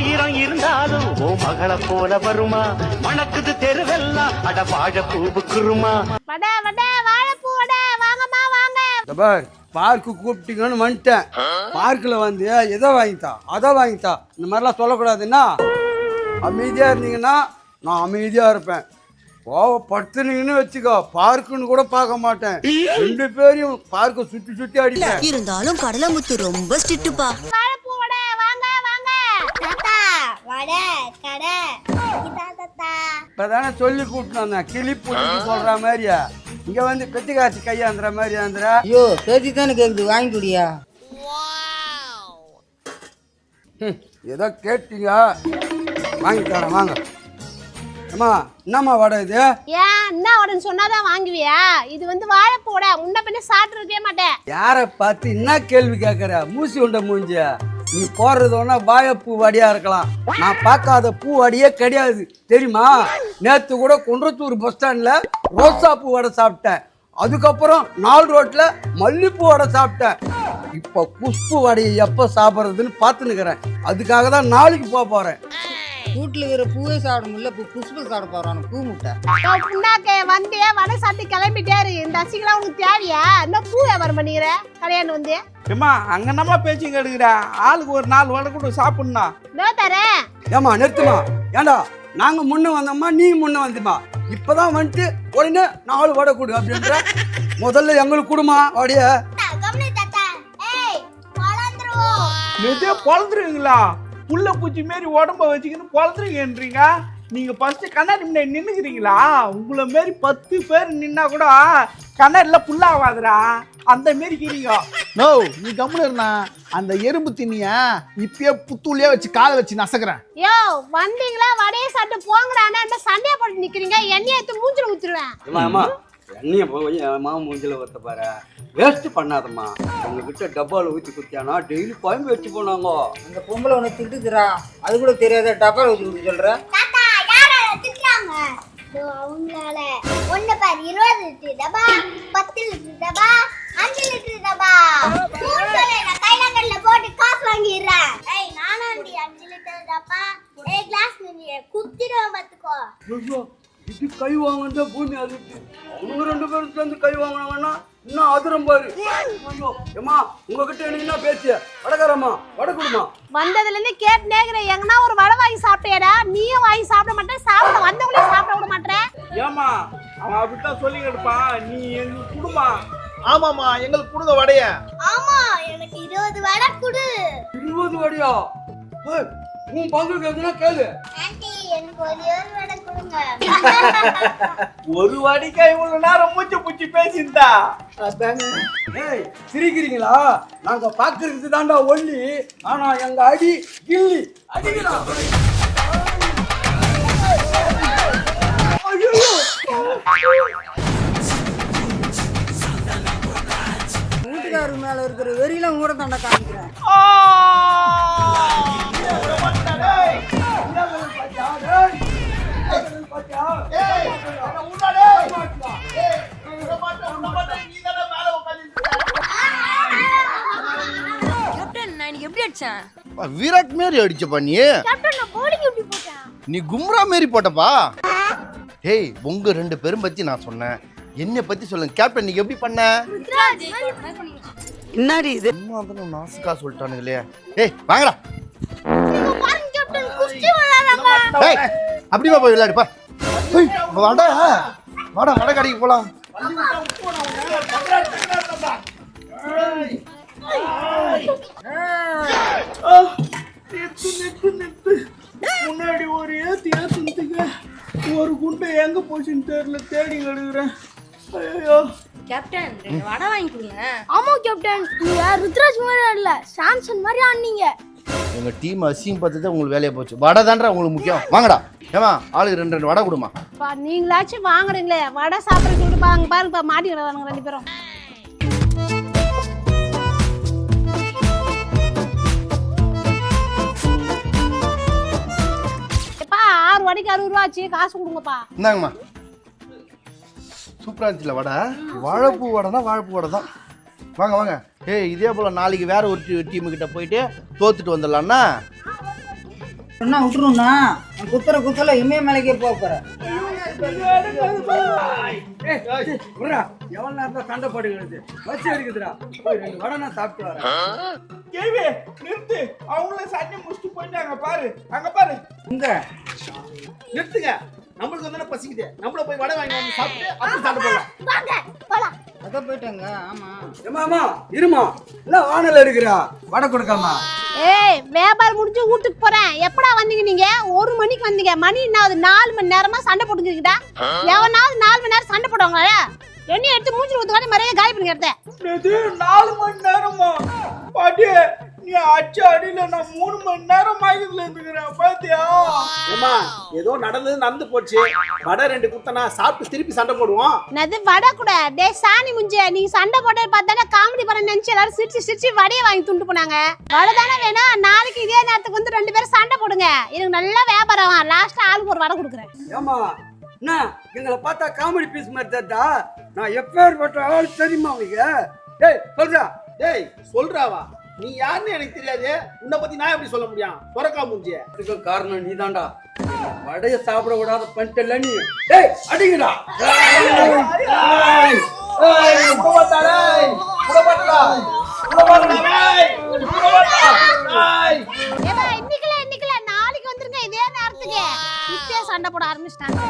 ஆயிரம் இருந்தாலும் ஓ மகளை போல வருமா மணக்குது தெருவெல்லாம் அட வாழ பூவுக்குருமா வாழைப்பூ வடை வாங்கம்மா வாங்க. பார்க்கு கூப்பிட்டீங்கன்னு வந்துட்டேன். பார்க்கில் வந்து எதை வாங்கித்தா அதை வாங்கித்தா இந்த மாதிரிலாம் சொல்லக்கூடாதுன்னா அமைதியாக இருந்தீங்கன்னா நான் அமைதியாக இருப்பேன். படுத்துனீங்கன்னு வச்சுக்கோ பார்க்குன்னு கூட பார்க்க மாட்டேன். 2 பேரையும் பார்க்க சுத்தி அடிப்பேன். இருந்தாலும் கடலமுத்து ரொம்ப ஸ்ட்ரிக்ட்டுப்பா. வாழைப்பூ வடை வாங்க வாங்க. தாத்தா வடை கடை தாத்தா இப்பதானே சொல்லி கூப்பிட்டு கிளி பூச்சி சொல்ற மாதிரியா இங்க வந்து பெத்தி காய்ச்சி கையாந்துற மாதிரி ஆந்திரா. ஐயோ பேத்தி தானே கேக்குது வாங்கி குடியா. ஏதோ கேட்டீங்க வாங்கி தரேன் வாங்க. அம்மா என்னம்மா வடை இது? ஏன் என்ன வடைன்னு சொன்னாதான் வாங்குவியா? இது வந்து வாழைப்பூ வடை. முன்ன பின்ன சாப்பிட்டு இருக்கவே மாட்டேன். யாரை பார்த்து என்ன கேள்வி கேட்கற? மூசி உண்ட மூஞ்சியா நீ போடுறது ஒன்னா வாழைப்பூ வடியா இருக்கலாம். நான் பார்க்காத பூ வடியே கிடையாது தெரியுமா? நேற்று கூட குன்றத்தூர் பஸ் ஸ்டாண்ட்ல ரோசா பூ வடை சாப்பிட்டேன். அதுக்கப்புறம் 4 ரோட்ல மல்லிப்பூ வடை சாப்பிட்டேன். இப்போ குஷ்பு வடையை எப்போ சாப்பிட்றதுன்னு பார்த்துன்னுக்கிறேன். அதுக்காக தான் நாளைக்கு போறேன். வீட்டுல இருக்கிற பூவே சாப்பிட முடியல புஷ்பு சாப்பிட போறான் பூ முட்டை. புண்ணாக்க வந்தே வடை சாப்பிட்டு கிளம்பிட்டாரு. இந்த அசிங்கெல்லாம் உனக்கு தேவையா? இன்னும் பூ வியாபாரம் பண்ணிக்கிற கல்யாணம் வந்து ஏமா அங்க நம்ம பேச்சுங்க எடுக்கிற ஆளுக்கு ஒரு 4 வடை கூட சாப்பிடணும். இதோ தரேன். ஏமா நிறுத்துமா. ஏண்டா நாங்க முன்ன வந்தோம்மா நீ முன்ன வந்துமா. இப்பதான் வந்துட்டு உடனே 4 வடை கொடு அப்படின்ற. முதல்ல எங்களுக்கு கொடுமா வடைய. நெதே பொழந்துருவீங்களா? புள்ள பூச்சி மாரி உடம்ப வச்சுக்கின்னு பொழந்துருங்கன்றீங்க. நீங்க ஃபர்ஸ்ட் கண்ணாடி முன்னாடி நின்னுக்கிறீங்களா? உங்களை மாரி 10 பேர் நின்னா கூட கண்ணாடில புல்லாவாதுரா. அந்த மாரி கீறீங்க. நோ நீ கம்முன்னு இருந்தா அந்த எறும்பு திண்ணிய இப்பயே புத்தூளியா வச்சு காலை வச்சு நசக்கிறேன். யோ வந்தீங்களா வடையை சாப்பிட்டு போங்கடா. என்ன சண்டையா போட்டு நிக்கிறீங்க? எண்ணெயை எடுத்து மூஞ்சில ஊத்துருவேன். எண்ணெய போய் மாமா மூஞ்சில ஊத்த பாரு. வேஸ்ட் பண்ணாதம்மா. உங்ககிட்ட டப்பாவில் ஊற்றி குத்தியானா டெய்லி குழம்பு வச்சு போனாங்க. அந்த பொம்பளை உனக்கு திட்டுதுரா அது கூட தெரியாத டப்பால ஊற்றி கொடுத்து சொல்ற. அவங்களால ஒண்ணு பாரு 20 லிட்டர் டப்பா 10 லிட்டர் டப்பா 5 லிட்டர் டப்பா நான் கைலாங்கல்ல போட்டு காசு வாங்கிடுறேன். ஏய் நானாண்டி 5 லிட்டர் டப்பா கிளாஸ் நீ குத்திடுவேன் பாத்துக்கோ. இது கை வாங்கினா பூமி அதிர்ச்சி. உங்க 2 பேரும் சேர்ந்து கை வாங்கினாங்கன்னா இன்னும் அதிரம் பாரு. ஏமா உங்ககிட்ட எனக்கு என்ன பேச்சு? வடக்காரம்மா வடை கொடுமா. வந்ததுல இருந்து கேட்டு நேக்குறேன். எங்கன்னா ஒரு வடை வாங்கி சாப்பிட்டியாடா? நீயும் வாங்கி சாப்பிட மாட்டேன். சாப்பிட வந்தவங்களே சாப்பிட விட மாட்டேன். ஏமா அவன் அப்படித்தான் சொல்லி எடுப்பான். நீ எங்களுக்கு குடுமா. ஆமாமா எங்களுக்கு கொடுங்க வடைய. ஆமா எனக்கு 20 வடை கொடு. 20 வடையா? உன் பங்குக்கு எதுனா கேளு. ஆண்டி எனக்கு ஒரு வடை கொடுங்க. ஒரு வடிக்கா இவ்வளவு நேரம் மூச்சு பூச்சி பேசியிருந்தா. ஏய் சிரிக்கிறீங்களா? நாங்க பாக்குறது தாண்டா ஒல்லி. ஆனா எங்க அடி கில்லி அடிக்கிறா. வீட்டுக்காரு மேல இருக்கிற வெறியெல்லாம் கூட தாண்டா காமிக்கிறேன். விராட் மாரி அடிச்சப்பா நீ. நீ கும்ரா மாரி போட்டப்பா. ஹேய் உங்க 2 பேரும் பத்தி நான் சொன்னேன். என்ன பத்தி சொல்லுங்க கேப்டன். நீ எப்படி பண்ண? என்னடி இது? நாசுக்கா சொல்லிட்டானுங்களே. ஏய் வாங்கடா. அப்படிமா போய் விளையாடுப்பா. வாடா வாடா வடை கடைக்கு போலாம். முன்னாடி ஒரு ஏத்துறதுக்கு ஒரு குண்டை எங்க போச்சுன்னு தெரியல தேடி எடுக்கிறேன். ஐயோ கேப்டன் 2 வடை வாங்கி கொடுங்க. ஆமா கேப்டன் நீங்க ருத்ராஜ் மாதிரி இல்ல சாம்சன் மாதிரி ஆனீங்க. எங்க டீம் அசிங் பார்த்து தான் உங்களுக்கு வேலையை போச்சு. வடை தான்றா உங்களுக்கு முக்கியம். வாங்கடா. ஏமா ஆளுக்கு 2 வடை கொடுமா. நீங்களாச்சும் வாங்குறீங்களே வடை சாப்பிட சொல்லிட்டு பாருங்க பாருங்க மாட்டிக்கிறாங்க 2 பேரும். எப்பா 6 வடைக்கு 60 ரூபா ஆச்சு காசு கொடுங்கப்பா. இந்தாங்கம்மா. சூப்பரா இருந்துச்சுல வடை. வாழைப்பூ வடைனா வாழைப்பூ வடை தான். வாங்க வாங்க. ஏய் இதே போல நாளைக்கு வேற ஒரு டீம் கிட்ட போயிட்டு தோத்துட்டு வந்துடலாம்னா. சொன்னா விட்டுருண்ணா நான் குத்துற இமயமலைக்கே போறேன். எவ்வளவு நேரம் சண்டை போடுகிறது பஸ் எடுக்குதுடா போய் 2 வடை நான் சாப்பிட்டு வரேன். கேள்வி நிறுத்து, அவங்கள சண்டை முடிச்சுட்டு போயிட்டாங்க பாரு, அங்க பாரு. இங்க நிறுத்துங்க, நம்மளுக்கு வந்து பசிக்குது, நம்மள போய் வடை வாங்கி வந்து சாப்பிட்டு அப்படி சண்டை போடலாம். வாங்க போலாம். அதான் போயிட்டாங்க. ஆமா ஏமாமா இருமா இல்ல வானல இருக்கிறா வடை கொடுக்காமா. ஏய் வியாபாரம் முடிஞ்சு வீட்டுக்கு போறேன். எப்படா வந்தீங்க நீங்க? 1 மணிக்கு வந்தீங்க. மணி என்னாவது 4 மணி நேரமா சண்டை போட்டுக்கிட்டா. எவனாவது 4 மணி நேரம் சண்டை போடுவாங்களா? எண்ணி எடுத்து மூஞ்சி ஊத்துக்காட்டி மறைய காலி பண்ணி எடுத்தேன். இது 4 மணி நேரமா? பாட்டி நீ அச்ச அடியில நான் 3 மணி நேரம் ஆகிதுல இருந்துக்கிறேன் பாத்தியா? ஏமா ஏதோ நடந்து போச்சு. வடை 2 குத்தனா சாப்பிட்டு திருப்பி சண்டை போடுவோம். என்னது வடை கூட? டே சாணி முஞ்சே, நீ சண்டை போட்டது பார்த்தாலே காமெடி பண்ண நினைச்சு எல்லாரும் சிரிச்சு வடையை வாங்கி துண்டு போனாங்க. வடை தானே வேணும்? நாளைக்கு இதே நேரத்துக்கு வந்து 2 பேரும் சண்டை போடுங்க. எனக்கு நல்லா வியாபாரம் ஆகும். லாஸ்டா ஆளுக்கு ஒரு வடை கொடுக்குறேன். ஏமா என்ன எங்களை பார்த்தா காமெடி பீஸ் மாதிரி தட்டா? நான் எப்பேற்பட்ட ஆள் தெரியுமா உனக்கு? டேய் சொல்றா. டேய் சொல்றாவா? நீ யாருன்னு எனக்கு தெரியாது. உன்னை பத்தி நான் எப்படி சொல்ல முடியும்? துறக்கா மூஞ்சிய. இதுக்கு காரணம் நீதான்டா. வடைய சாப்பிட விடாத பண்ணிட்டல நீ. டேய் அடிங்கடா. இன்னைக்குல நாளைக்கு வந்துருங்க இதே நேரத்துக்கு. இப்பயே சண்டை போட ஆரம்பிச்சிட்டாங்க.